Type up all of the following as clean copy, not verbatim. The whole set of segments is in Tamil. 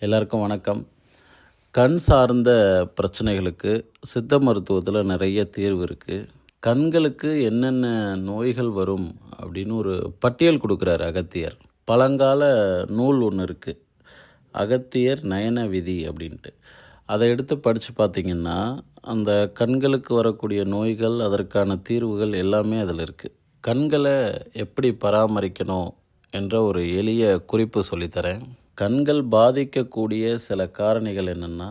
எல்லாருக்கும் வணக்கம். கண் சார்ந்த பிரச்சனைகளுக்கு சித்த மருத்துவத்தில் நிறைய தீர்வு இருக்குது. கண்களுக்கு என்னென்ன நோய்கள் வரும் அப்படின்னு ஒரு பட்டியல் கொடுக்குறாரு அகத்தியர். பழங்கால நூல் ஒன்று இருக்குது, அகத்தியர் நயன விதி அப்படின்ட்டு. அதை எடுத்து படித்து பார்த்திங்கன்னா அந்த கண்களுக்கு வரக்கூடிய நோய்கள், அதற்கான தீர்வுகள் எல்லாமே அதில் இருக்குது. கண்களை எப்படி பராமரிக்கணும் என்ற ஒரு எளிய குறிப்பு சொல்லித்தரேன். கண்கள் பாதிக்கக்கூடிய சில காரணிகள் என்னென்னா,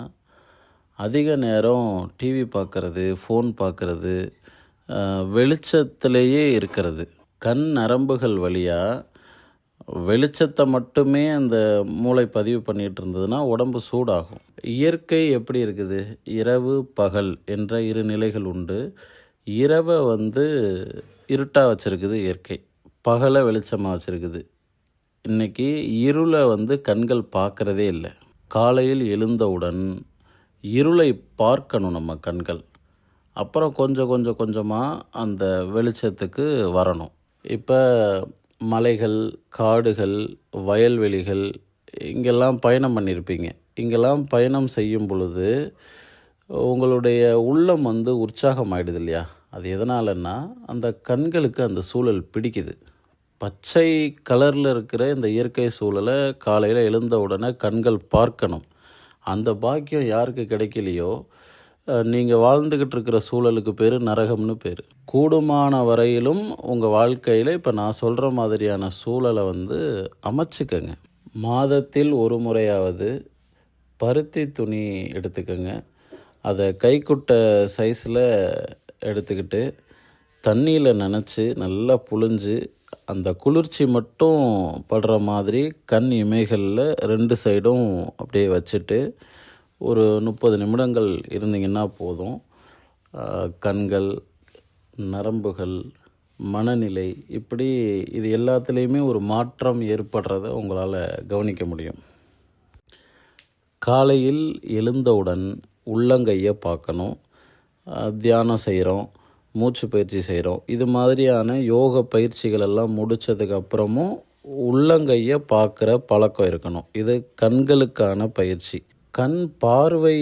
அதிக நேரம் டிவி பார்க்குறது, ஃபோன் பார்க்குறது, வெளிச்சத்திலேயே இருக்கிறது. கண் நரம்புகள் வழியாக வெளிச்சத்தை மட்டுமே அந்த மூளை பதிவு பண்ணிகிட்டு இருந்ததுன்னா உடம்பு சூடாகும். இயற்கை எப்படி இருக்குது? இரவு பகல் என்ற இரு நிலைகள் உண்டு. இரவை இருட்டாக வச்சுருக்குது இயற்கை, பகலை வெளிச்சமாக வச்சுருக்குது. இன்றைக்கி இருளை கண்கள் பார்க்குறதே இல்லை. காலையில் எழுந்தவுடன் இருளை பார்க்கணும் நம்ம கண்கள். அப்புறம் கொஞ்சமாக அந்த வெளிச்சத்துக்கு வரணும். இப்போ மலைகள், காடுகள், வயல்வெளிகள் இங்கெல்லாம் பயணம் பண்ணியிருப்பீங்க. இங்கெல்லாம் பயணம் செய்யும் பொழுது உங்களுடைய உள்ளம் உற்சாகமாயிடுது இல்லையா? அது எதனாலன்னா அந்த கண்களுக்கு அந்த சூழல் பிடிக்குது. பச்சை கலரில் இருக்கிற இந்த இயற்கை சூழலை காலையில் எழுந்த உடனே கண்கள் பார்க்கணும். அந்த பாக்கியம் யாருக்கு கிடைக்கலையோ, நீங்கள் வாழ்ந்துக்கிட்டு இருக்கிற சூழலுக்கு பேர் நரகம்னு பேர். கூடுமான வரையிலும் உங்கள் வாழ்க்கையில் இப்போ நான் சொல்கிற மாதிரியான சூழலை அமைச்சுக்கங்க. மாதத்தில் ஒரு முறையாவது பருத்தி துணி எடுத்துக்கோங்க. அதை கைக்குட்டை சைஸில் எடுத்துக்கிட்டு தண்ணியில் நனைச்சி நல்லா புழிஞ்சு அந்த குளிர்ச்சி மட்டும் படுற மாதிரி கண் இமைகளில் 2 சைடும் அப்படியே வச்சுட்டு ஒரு 30 நிமிடங்கள் இருந்தீங்கன்னா போதும். கண்கள், நரம்புகள், மனநிலை, இப்படி இது எல்லாத்துலேயுமே ஒரு மாற்றம் ஏற்படுறத உங்களால் கவனிக்க முடியும். காலையில் எழுந்தவுடன் உள்ளங்கையை பார்க்கணும். தியானம் செய்கிறோம், மூச்சு பயிற்சி செய்கிறோம். இது மாதிரியான யோக பயிற்சிகள் எல்லாம் முடித்ததுக்கப்புறமும் உள்ளங்கையை பார்க்குற பழக்கம் இருக்கணும். இது கண்களுக்கான பயிற்சி. கண் பார்வை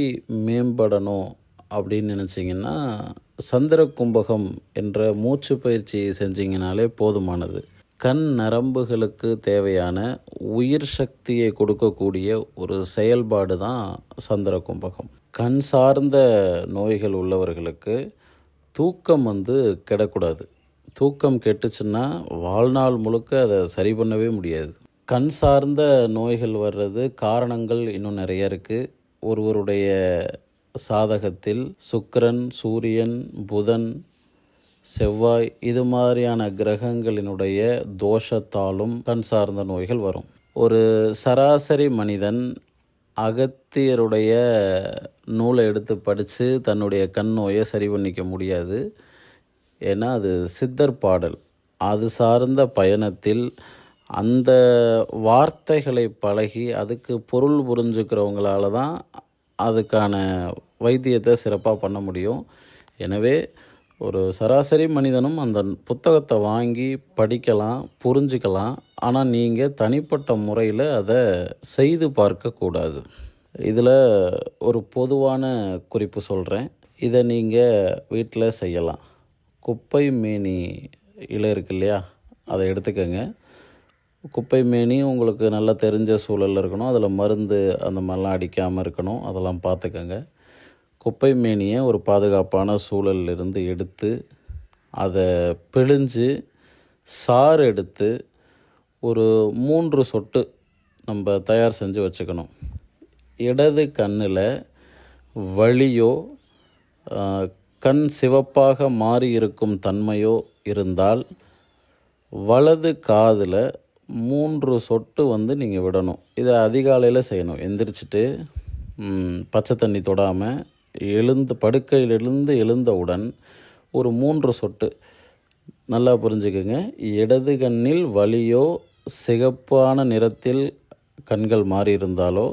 மேம்படணும் அப்படின்னு நினச்சிங்கன்னா சந்திர கும்பகம் என்ற மூச்சு பயிற்சி செஞ்சிங்கனாலே போதுமானது. கண் நரம்புகளுக்கு தேவையான உயிர் சக்தியை கொடுக்கக்கூடிய ஒரு செயல்பாடு தான் சந்திர கும்பகம். கண் சார்ந்த நோய்கள் உள்ளவர்களுக்கு தூக்கம் கெடக்கூடாது. தூக்கம் கெட்டுச்சுன்னா வாழ்நாள் முழுக்க அதை சரி பண்ணவே முடியாது. கண் சார்ந்த நோய்கள் வர்றது காரணங்கள் இன்னும் நிறைய இருக்குது. ஒருவருடைய சாதகத்தில் சுக்கிரன், சூரியன், புதன், செவ்வாய் இது மாதிரியான கிரகங்களினுடைய தோஷத்தாலும் கண் சார்ந்த நோய்கள் வரும். ஒரு சராசரி மனிதன் அகத்தியருடைய நூலை எடுத்து படித்து தன்னுடைய கண் நோயை சரி பண்ணிக்க முடியாது. ஏன்னா அது சித்தர் பாடல். அது சார்ந்த பயணத்தில் அந்த வார்த்தைகளை பழகி அதுக்கு பொருள் புரிஞ்சுக்கிறவங்களால தான் அதுக்கான வைத்தியத்தை சிறப்பாக பண்ண முடியும். எனவே ஒரு சராசரி மனிதனும் அந்த புத்தகத்தை வாங்கி படிக்கலாம், புரிஞ்சுக்கலாம். ஆனால் நீங்கள் தனிப்பட்ட முறையில் அதை செய்து பார்க்கக்கூடாது. இதில் ஒரு பொதுவான குறிப்பு சொல்கிறேன். இதை நீங்கள் வீட்டில் செய்யலாம். குப்பை மேனி இலை இருக்கு இல்லையா, அதை எடுத்துக்கோங்க. குப்பை மேனி உங்களுக்கு நல்லா தெரிஞ்ச சூழலில் இருக்கணும். அதில் மருந்து அந்த மாதிரிலாம் அடிக்காமல் இருக்கணும். அதெல்லாம் பார்த்துக்கோங்க. குப்பை மேனியை ஒரு பாதுகாப்பான சூழலிலிருந்து எடுத்து அதை பிழிஞ்சு சாறு எடுத்து ஒரு 3 சொட்டு நம்ம தயார் செஞ்சு வச்சுக்கணும். இடது கண்ணில் வலியோ கண் சிவப்பாக மாறி இருக்கும் தன்மையோ இருந்தால் வலது காதில் 3 சொட்டு நீங்கள் விடணும். இதை அதிகாலையில் செய்யணும். எந்திரிச்சிட்டு பச்சை தண்ணி தொடாமல் படுக்கையிலிருந்து எழுந்தவுடன் ஒரு 3 சொட்டு. நல்லா புரிஞ்சுக்கோங்க. இடது கண்ணில் வலியோ சிகப்பான நிறத்தில் கண்கள் மாறி இருந்தாலோ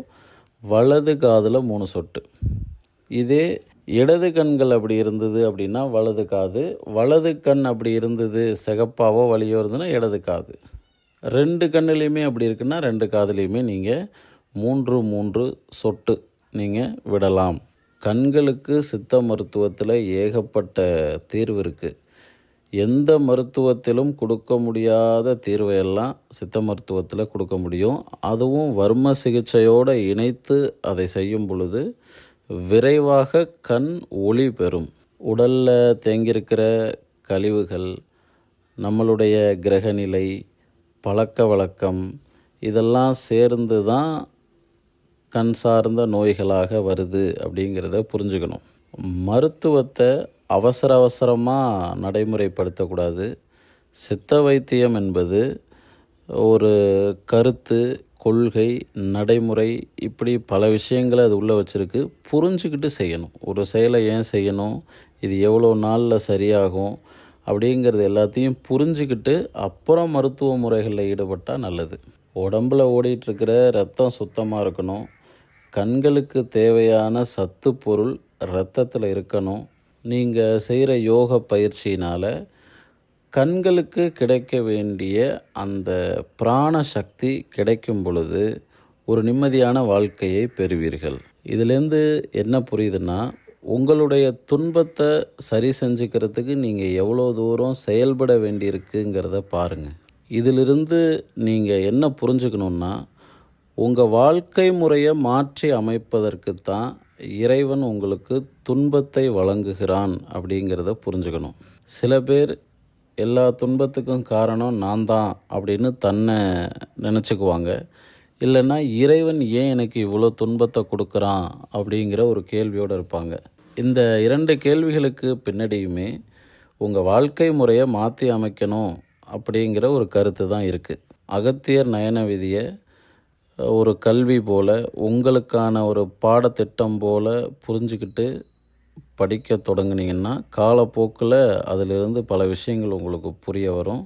வலது காதில் 3 சொட்டு. இதே இடது கண்கள் அப்படி இருந்தது அப்படின்னா வலது காது, வலது கண் அப்படி இருந்தது சிகப்பாவோ வலியோ இருந்ததுன்னா இடது காது. 2 கண்ணுலேயுமே அப்படி இருக்குன்னா 2 காதுலேயுமே நீங்கள் 3 சொட்டு நீங்கள் விடலாம். கண்களுக்கு சித்த மருத்துவத்தில் ஏகப்பட்ட தீர்வு இருக்குது. எந்த மருத்துவத்திலும் கொடுக்க முடியாத தீர்வையெல்லாம் சித்த மருத்துவத்தில் கொடுக்க முடியும். அதுவும் வர்ம சிகிச்சையோடு இணைத்து அதை செய்யும் பொழுது விரைவாக கண் ஒளி பெறும். உடலில் தேங்கியிருக்கிற கழிவுகள், நம்மளுடைய கிரகநிலை, பழக்க வழக்கம் இதெல்லாம் சேர்ந்து தான் கண் சார்ந்த நோய்களாக வருது அப்படிங்கிறத புரிஞ்சுக்கணும். மருத்துவத்தை அவசரமாக நடைமுறைப்படுத்தக்கூடாது. சித்த வைத்தியம் என்பது ஒரு கருத்து, கொள்கை, நடைமுறை, இப்படி பல விஷயங்களை அது உள்ளே வச்சுருக்கு. புரிஞ்சுக்கிட்டு செய்யணும். ஒரு செயலை ஏன் செய்யணும், இது எவ்வளோ நாளில் சரியாகும் அப்படிங்கிறது எல்லாத்தையும் புரிஞ்சுக்கிட்டு அப்புறம் மருத்துவ முறைகளில் ஈடுபட்டால் நல்லது. உடம்பில் ஓடிட்டுருக்கிற ரத்தம் சுத்தமாக இருக்கணும். கண்களுக்கு தேவையான சத்து பொருள் இரத்தத்தில் இருக்கணும். நீங்கள் செய்கிற யோக பயிற்சியினால் கண்களுக்கு கிடைக்க வேண்டிய அந்த பிராண சக்தி கிடைக்கும் பொழுது ஒரு நிம்மதியான வாழ்க்கையை பெறுவீர்கள். இதிலேருந்து என்ன புரியுதுன்னா, உங்களுடைய துன்பத்தை சரி செஞ்சுக்கிறதுக்கு நீங்கள் எவ்வளோ தூரம் செயல்பட வேண்டியிருக்குங்கிறத பாருங்கள். இதிலிருந்து நீங்கள் என்ன புரிஞ்சுக்கணுன்னா, உங்கள் வாழ்க்கை முறையை மாற்றி அமைப்பதற்கு தான் இறைவன் உங்களுக்கு துன்பத்தை வழங்குகிறான் அப்படிங்கிறத புரிஞ்சுக்கணும். சில பேர் எல்லா துன்பத்துக்கும் காரணம் நான் தான் அப்படின்னு தன்னை நினச்சிக்குவாங்க. இல்லைன்னா இறைவன் ஏன் எனக்கு இவ்வளோ துன்பத்தை கொடுக்குறான் அப்படிங்கிற ஒரு கேள்வியோடு இருப்பாங்க. இந்த 2 கேள்விகளுக்கு பின்னாடியுமே உங்கள் வாழ்க்கை முறையை மாற்றி அமைக்கணும் அப்படிங்கிற ஒரு கருத்து தான் இருக்குது. அகத்தியர் நயன விதியை ஒரு கல்வி போல், உங்களுக்கான ஒரு பாடத்திட்டம் போல் புரிஞ்சுக்கிட்டு படிக்க தொடங்குனீங்கன்னா காலப்போக்கில் அதிலிருந்து பல விஷயங்கள் உங்களுக்கு புரிய வரும்.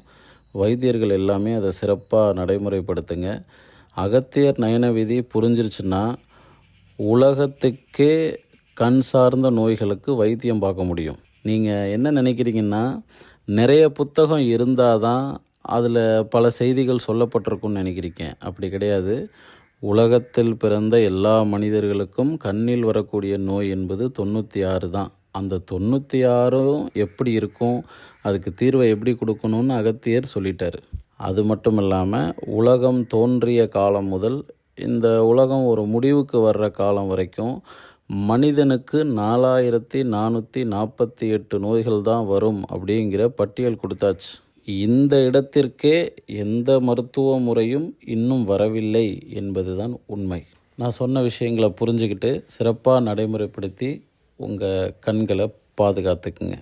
வைத்தியர்கள் எல்லாமே அதை சிறப்பாக நடைமுறைப்படுத்துங்க. அகத்தியர் நயன விதி புரிஞ்சிருச்சுன்னா உலகத்துக்கே கண் சார்ந்த நோய்களுக்கு வைத்தியம் பார்க்க முடியும். நீங்கள் என்ன நினைக்கிறீங்கன்னா, நிறைய புத்தகம் இருந்தால் தான் அதில் பல செய்திகள் சொல்லப்பட்டிருக்குன்னு நினைக்கிறீங்க. அப்படி கிடையாது. உலகத்தில் பிறந்த எல்லா மனிதர்களுக்கும் கண்ணில் வரக்கூடிய நோய் என்பது 96 தான். அந்த 96ம் எப்படி இருக்கும், அதுக்கு தீர்வை எப்படி கொடுக்கணும்னு அகத்தியர் சொல்லிட்டார். அது மட்டும் இல்லாமல் உலகம் தோன்றிய காலம் முதல் இந்த உலகம் ஒரு முடிவுக்கு வர்ற காலம் வரைக்கும் மனிதனுக்கு 4448 நோய்கள் தான் வரும் அப்படிங்கிற பட்டியல் கொடுத்தாச்சு. இந்த இடத்திற்கே எந்த மருத்துவ முறையும் இன்னும் வரவில்லை என்பதுதான் உண்மை. நான் சொன்ன விஷயங்களை புரிஞ்சுக்கிட்டு சிறப்பாக நடைமுறைப்படுத்தி உங்கள் கண்களை பாதுகாத்துக்குங்க.